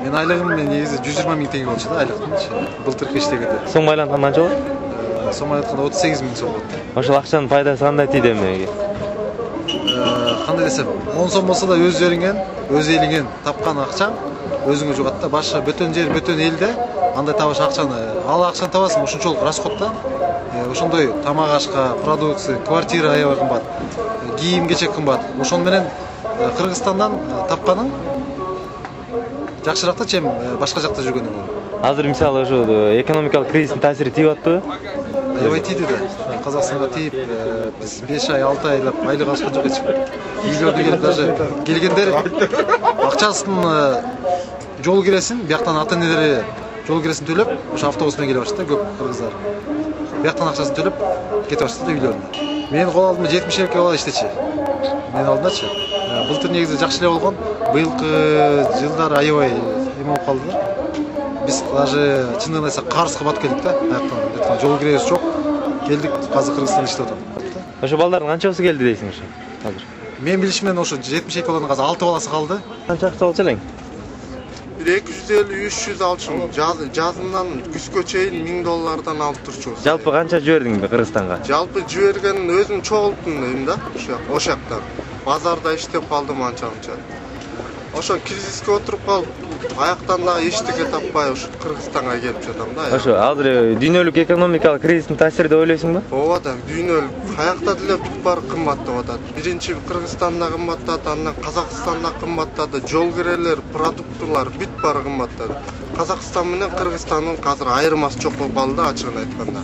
Мен айлығым негізі 120 мың теңге болчу да, айлықтың былтыркы иштегенде. Сом байланткан канча болот? Сом айтканда 38 мың сом болот. Ошол акчанын пайдасы кандай тийди эмеге? Кандай десем, 10 сом болсо да өз жериңен, өз элиңен тапкан акчаң өзүңө жугат да. Башка бөтөн жер, бөтөн элде андай табаш акчаны, ал акчаны табасың, ошончолук расход да. Ошондой тамак ашка, продукция, квартира аябай кымбат, кийим-кечек кымбат. Ошон менен Кыргызстандан тапканың жакшыраак да, чем башка жакта жүргөнүң. Азыр мисалы ошо экономикалык кризистин таасири тийип атпыбы? Аябай тийди да. Казакстанга тийип, биз 5 ай, 6 айлап айлык алышкан жок эч. Үйлөрдө келип даже келгендер акчасын жол киресин, бияктан ата-энелери жол киресин төлөп, ошо автобус менен келип атышты көп кыргыздар. Бияктан акчасын төлөп кетип атышты да үйлөрүнө. Менин кол алдымда 72 бала иштечи. Менин алдымдачы. Былтыр негизи жакшы эле болгон, быйылкы жылдар аябай эме болуп калды да. Биз даже чындыгын айтсак карызга батып келдик да. Аяктан жол киребиз жок. Келдик, азыр Кыргызстанда иштеп атам. Ошо балдардын канчасы келди дейсиң ошо? Азыр. Мен билишимен ошо 72 баланын азыр 6 баласы калды. Канча акча болчу элең? 250-300 алчумун. Жазымдан күзгө чейин $1000 алып турчубуз. Жалпы канча жибердиң Кыргызстанга? Жалпы жиберген өзүм чогулттум дейм да, ошо жакта. Базарда иштеп калдым анча-мынча. Ошо кризиске отуруп калып, аяктан дагы эчтеке таппай ошо Кыргызстанга келип жатам да. Ошо азыр дүйнөлүк экономикалык кризистин таасири деп ойлойсуңбу? Ооба да, дүйнөлүк каякта деле бүт баары кымбаттап атат. Биринчи Кыргызстанда кымбаттады, андан Казакстанда кымбаттады, жол кирелер, продуктылар бүт баары кымбаттады. Казакстан менен Кыргызстандын азыр айырмасы жок болуп калды да, ачыгын айтканда.